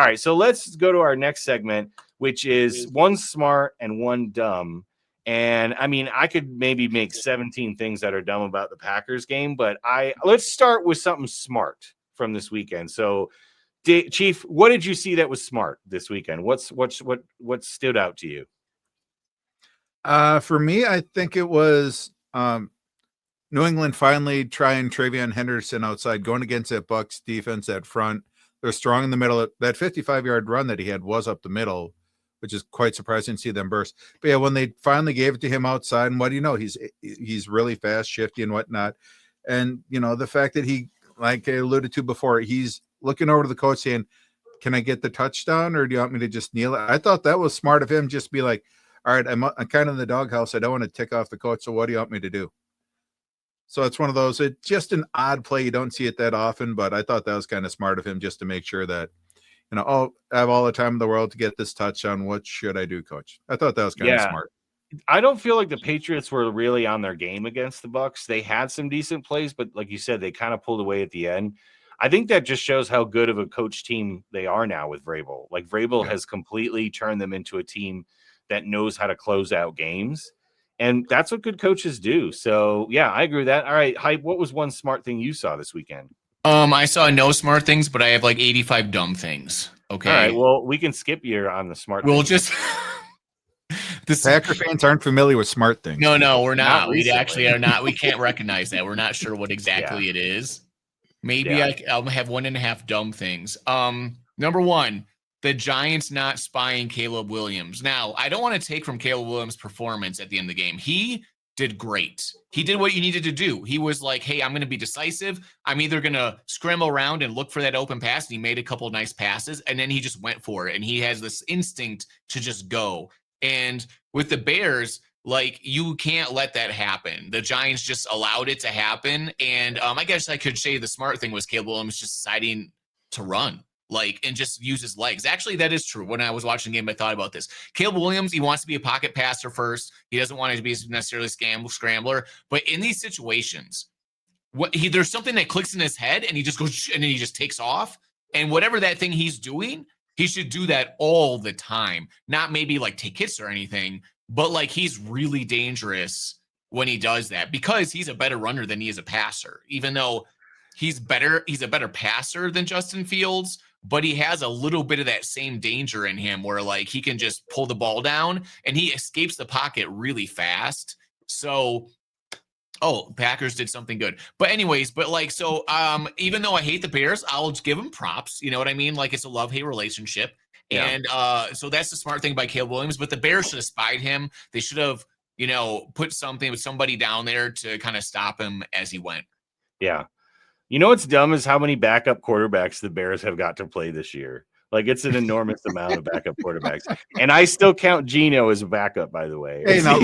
All right, so let's go to our next segment, which is one smart and one dumb. And I mean, I could maybe make 17 things that are dumb about the Packers game, but let's start with something smart from this weekend. So, Chief, what did you see that was smart this weekend? What stood out to you? For me, I think it was New England finally trying Travion Henderson outside, going against that Bucs defense at front. They're strong in the middle. That 55-yard run that he had was up the middle, which is quite surprising to see them burst. But yeah, when they finally gave it to him outside, and what do you know? He's really fast, shifty, and whatnot. And the fact that he, like I alluded to before, he's looking over to the coach saying, "Can I get the touchdown, or do you want me to just kneel it?" I thought that was smart of him. Just be like, "All right, I'm kind of in the doghouse. I don't want to tick off the coach. So what do you want me to do?" So it's one of those, it's just an odd play. You don't see it that often, but I thought that was kind of smart of him just to make sure that, I have all the time in the world to get this touchdown. What should I do, coach? I thought that was kind of smart. I don't feel like the Patriots were really on their game against the Bucs. They had some decent plays, but like you said, they kind of pulled away at the end. I think that just shows how good of a coach team they are now with Vrabel. Like Vrabel has completely turned them into a team that knows how to close out games. And that's what good coaches do. So, yeah, I agree with that. All right, Hype, what was one smart thing you saw this weekend? I saw no smart things, but I have like 85 dumb things. Okay. All right, well, we can skip you on the smart We'll things. just... Packer fans aren't familiar with smart things. No, we're not. We actually are not. We can't recognize that. We're not sure what exactly it is. Maybe I'll have 1.5 dumb things. Number one, the Giants not spying Caleb Williams. Now, I don't want to take from Caleb Williams' performance at the end of the game. He did great. He did what you needed to do. He was like, hey, I'm going to be decisive. I'm either going to scramble around and look for that open pass. And he made a couple of nice passes, and then he just went for it. And he has this instinct to just go. And with the Bears, like, you can't let that happen. The Giants just allowed it to happen. And I guess I could say the smart thing was Caleb Williams just deciding to run, and just use his legs. Actually, that is true. When I was watching the game, I thought about this. Caleb Williams, he wants to be a pocket passer first. He doesn't want to be necessarily a scrambler. But in these situations, there's something that clicks in his head, and he just goes, and then he just takes off. And whatever that thing he's doing, he should do that all the time. Not maybe take hits or anything, but he's really dangerous when he does that, because he's a better runner than he is a passer. Even though he's a better passer than Justin Fields, but he has a little bit of that same danger in him where he can just pull the ball down and he escapes the pocket really fast. So, Packers did something good. But anyways, even though I hate the Bears, I'll give them props. You know what I mean? It's a love-hate relationship. Yeah. And so that's the smart thing by Caleb Williams. But the Bears should have spied him. They should have, put somebody down there to kind of stop him as he went. Yeah. You know what's dumb is how many backup quarterbacks the Bears have got to play this year. It's an enormous amount of backup quarterbacks. And I still count Geno as a backup, by the way. Hey, now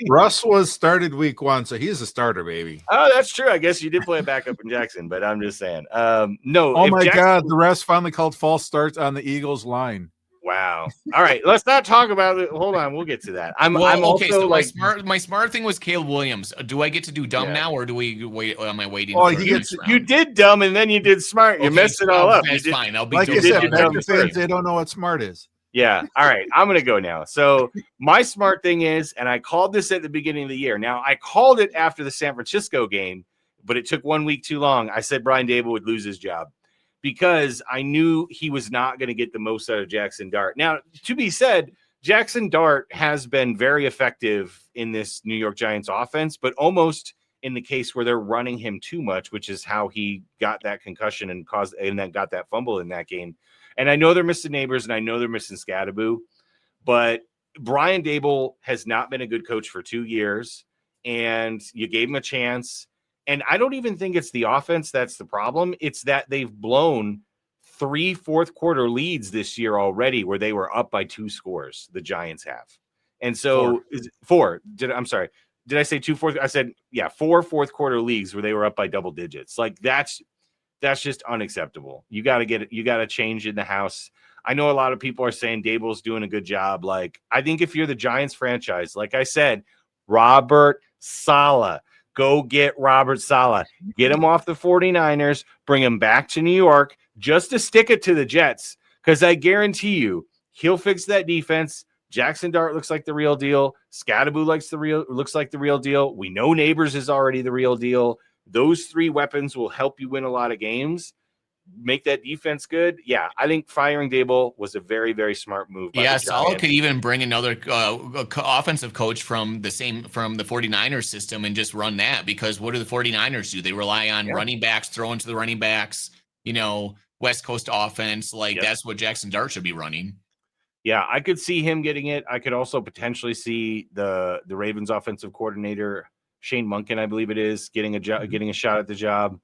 Russ was started week 1, so he's a starter, baby. Oh, that's true. I guess you did play a backup in Jackson, but I'm just saying. No. Oh, my God. The refs finally called false starts on the Eagles line. Wow. All right. Let's not talk about it. Hold on. We'll get to that. I'm okay. Also so my smart thing was Caleb Williams. Do I get to do dumb now, or do we wait? Am I waiting? Oh, you did dumb and then you did smart. You messed it all up. That's fine. I'll be like you said, Packer fans, they don't know what smart is. Yeah. All right. I'm going to go now. So my smart thing is, and I called this at the beginning of the year. Now, I called it after the San Francisco game, but it took 1 week too long. I said Brian Daboll would lose his job, because I knew he was not going to get the most out of Jackson Dart. Now, to be said, Jackson Dart has been very effective in this New York Giants offense, but almost in the case where they're running him too much, which is how he got that concussion and then got that fumble in that game. And I know they're missing Neighbors, and I know they're missing Scadaboo, but Brian Daboll has not been a good coach for 2 years, and you gave him a chance. And I don't even think it's the offense that's the problem. It's that they've blown 3 fourth-quarter leads this year already where they were up by 2 scores, the Giants have. And so 4. I'm sorry. Did I say 2 fourth? I said, 4 fourth-quarter leagues where they were up by double digits. That's just unacceptable. You got to change in the house. I know a lot of people are saying Daboll's doing a good job. I think if you're the Giants franchise, like I said, Robert Saleh. Go get Robert Saleh. Get him off the 49ers. Bring him back to New York just to stick it to the Jets, because I guarantee you he'll fix that defense. Jackson Dart looks like the real deal. Scatterbo looks like the real deal. We know Neighbors is already the real deal. Those three weapons will help you win a lot of games. Make that defense good. Yeah, I think firing Dable was a very, very smart move. Yeah, Saleh could even bring another offensive coach from the 49ers system and just run that, because what do the 49ers do? They rely on running backs, throwing to the running backs, West Coast offense. That's what Jackson Dart should be running. Yeah, I could see him getting it. I could also potentially see the Ravens offensive coordinator, Shane Munkin, I believe it is, getting a shot at the job.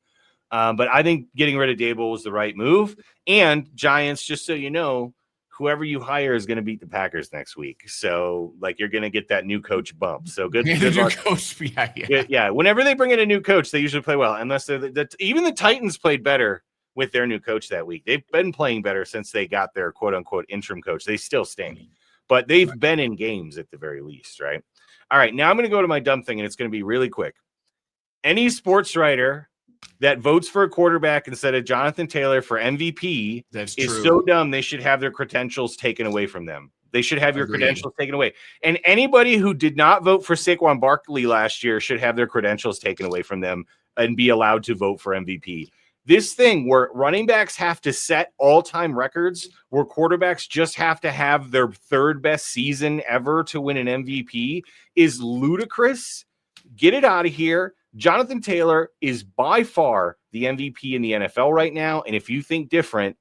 But I think getting rid of Dable was the right move. And Giants, just so you know, whoever you hire is going to beat the Packers next week. So, you're going to get that new coach bump. So good luck. Coach, yeah. Whenever they bring in a new coach, they usually play well. Unless even the Titans played better with their new coach that week. They've been playing better since they got their quote-unquote interim coach. They still stink. But they've been in games at the very least, right? All right, now I'm going to go to my dumb thing, and it's going to be really quick. Any sports writer that votes for a quarterback instead of Jonathan Taylor for MVP is so dumb they should have their credentials taken away from them. They should have your credentials taken away. And anybody who did not vote for Saquon Barkley last year should have their credentials taken away from them and be allowed to vote for MVP. This thing where running backs have to set all-time records, where quarterbacks just have to have their third best season ever to win an MVP, is ludicrous. Get it out of here. Jonathan Taylor is by far the MVP in the NFL right now. And if you think different,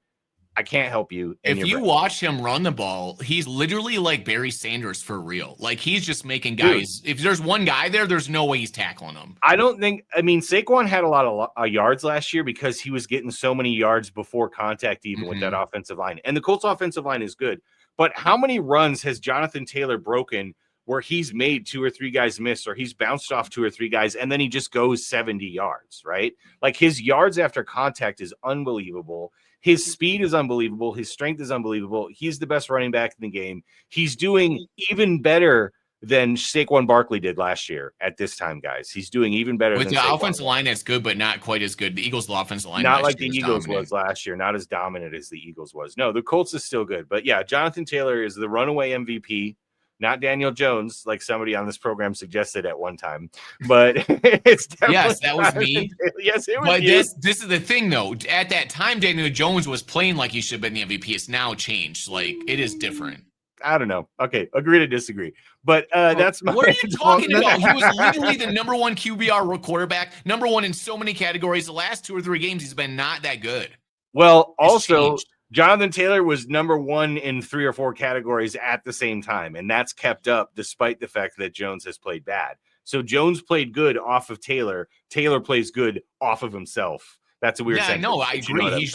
I can't help you. If you watch him run the ball, he's literally like Barry Sanders for real. He's just making guys. If there's one guy there, there's no way he's tackling him. Saquon had a lot of yards last year because he was getting so many yards before contact, even with that offensive line. And the Colts offensive line is good. But how many runs has Jonathan Taylor broken where he's made 2 or 3 guys miss, or he's bounced off 2 or 3 guys, and then he just goes 70 yards, right? His yards after contact is unbelievable. His speed is unbelievable. His strength is unbelievable. He's the best running back in the game. He's doing even better than Saquon Barkley did last year at this time, guys. He's doing even better. With the offensive line that's good, but not quite as good. The Eagles' offensive line, not like the Eagles was last year, not as dominant as the Eagles was. No, the Colts is still good. But yeah, Jonathan Taylor is the runaway MVP. Not Daniel Jones, like somebody on this program suggested at one time, but it's definitely yes, that was me. Yes, it was. But this is the thing, though. At that time, Daniel Jones was playing like he should have been the MVP. It's now changed. It is different. I don't know. Okay, agree to disagree. But that's my. What are you talking about? He was literally the number 1 QBR quarterback, number 1 in so many categories. The last 2 or 3 games, he's been not that good. Well, also, Jonathan Taylor was number 1 in 3 or 4 categories at the same time, and that's kept up despite the fact that Jones has played bad. So Jones played good off of Taylor. Taylor plays good off of himself. That's a weird sentence. No, I agree.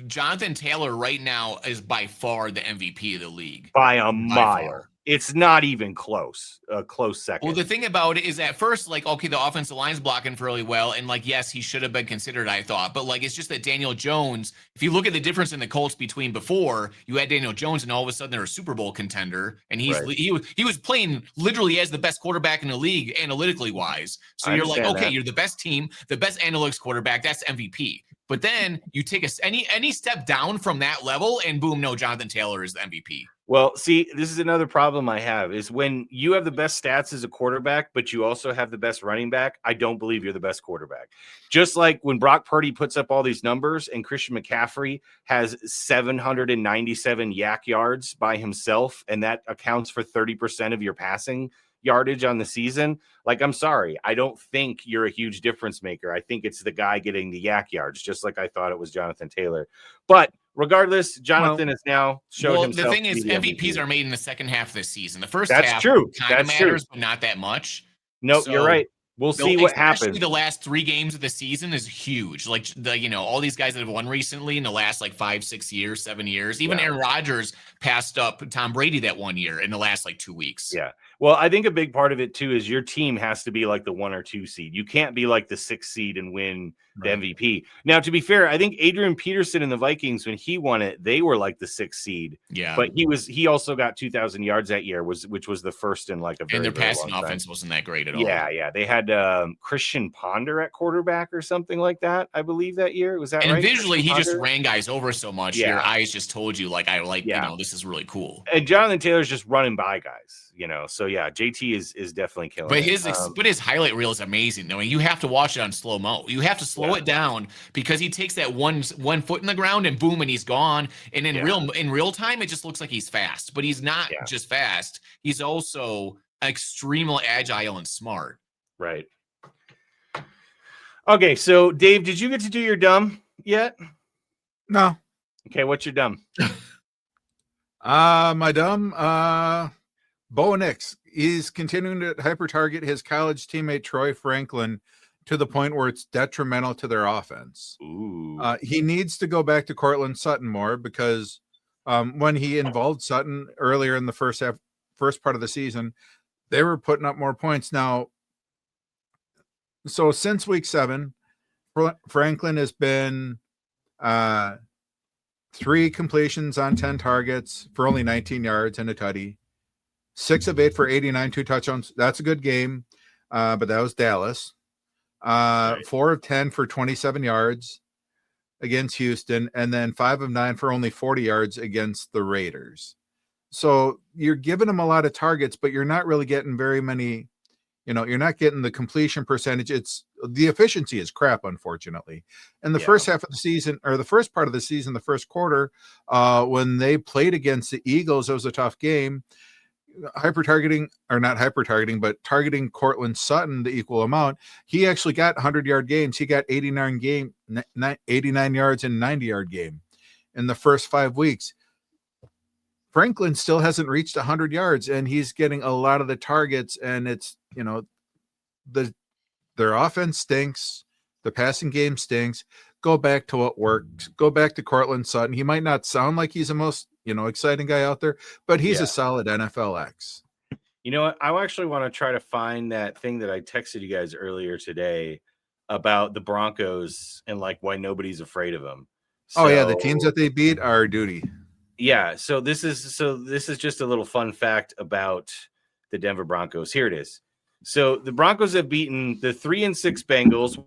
Jonathan Taylor right now is by far the MVP of the league. By a mile. It's not even close. A close second. Well, the thing about it is at first, the offensive line's blocking fairly well. And yes, he should have been considered, I thought. But it's just that Daniel Jones, if you look at the difference in the Colts between before, you had Daniel Jones and all of a sudden they're a Super Bowl contender. And he was playing literally as the best quarterback in the league, analytically wise. So you're okay, you're the best team, the best analytics quarterback. That's MVP. But then you take any step down from that level and boom, no, Jonathan Taylor is the MVP. Well, see, this is another problem I have is when you have the best stats as a quarterback, but you also have the best running back, I don't believe you're the best quarterback. Just like when Brock Purdy puts up all these numbers and Christian McCaffrey has 797 yak yards by himself, and that accounts for 30% of your passing yardage on the season. I'm sorry, I don't think you're a huge difference maker. I think it's the guy getting the yak yards, just like I thought it was Jonathan Taylor. But regardless, Jonathan has now showed himself. The thing is, MVPs are made in the second half of the season. The first half kind of matters, but not that much. No, you're right. We'll see what happens. The last 3 games of the season is huge. All these guys that have won recently in the last 5, 6 years, 7 years. Even Aaron Rodgers passed up Tom Brady that 1 year in the last 2 weeks. Yeah. Well, I think a big part of it too is your team has to be the 1 or 2 seed. You can't be the 6 seed and win the MVP. Now, to be fair, I think Adrian Peterson and the Vikings, when he won it, they were like the 6th seed. Yeah, but he also got 2,000 yards that year, which was the first in like a very, and their very passing long offense time. wasn't that great at all. Yeah, they had Christian Ponder at quarterback or something like that, I believe, that year. Was that and right? visually, Christian he just Ponder? ran guys over so much. Yeah. Your eyes just told you, like, Yeah. this is really cool. And Jonathan Taylor's just running by guys, So yeah, JT is definitely killing But it. But his highlight reel is amazing. I mean, you have to watch it on slow mo. You have to slow it down because he takes that one foot in the ground and boom, and he's gone. And in real time, it just looks like he's fast, but he's not just fast. He's also extremely agile and smart. Right. Okay, so Dave, did you get to do your dumb yet? No. Okay, what's your dumb? My dumb, Bo Nix. He's continuing to hyper target his college teammate Troy Franklin to the point where it's detrimental to their offense. Ooh. He needs to go back to Cortland Sutton more because when he involved Sutton earlier in the first part of the season, they were putting up more points. Now, so since week 7, Franklin has been 3 completions on 10 targets for only 19 yards and a tutty. 6 of 8 for 89, 2 touchdowns. That's a good game, but that was Dallas. 4 of 10 for 27 yards against Houston, and then 5 of 9 for only 40 yards against the Raiders. So you're giving them a lot of targets, but you're not really getting very many. You're not getting the completion percentage. The efficiency is crap, unfortunately. And the first half of the season, or the first part of the season, the first quarter, when they played against the Eagles, it was a tough game. Targeting Cortland Sutton the equal amount. He actually got 100-yard games. He got 89 yards and 90-yard game in the first 5 weeks. Franklin still hasn't reached 100 yards, and he's getting a lot of the targets. And it's their offense stinks. The passing game stinks. Go back to what worked. Go back to Cortland Sutton. He might not sound like he's the most exciting guy out there, but he's a solid NFL X. You know what? I actually want to try to find that thing that I texted you guys earlier today about the Broncos and like why nobody's afraid of them. The teams that they beat are duty. Yeah. So this is just a little fun fact about the Denver Broncos. Here it is. So the Broncos have beaten the 3-6 Bengals,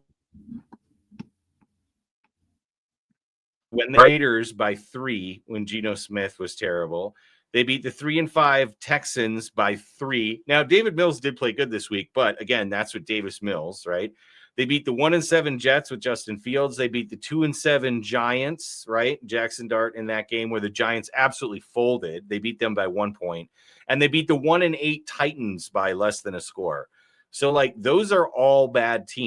when the Raiders by 3 when Geno Smith was terrible. They beat the 3-5 Texans by 3. Now, David Mills did play good this week, but again, that's with Davis Mills, right? They beat the 1-7 Jets with Justin Fields. They beat the 2-7 Giants, right? Jackson Dart in that game where the Giants absolutely folded. They beat them by 1 point. And they beat the 1-8 Titans by less than a score. So, like, those are all bad teams.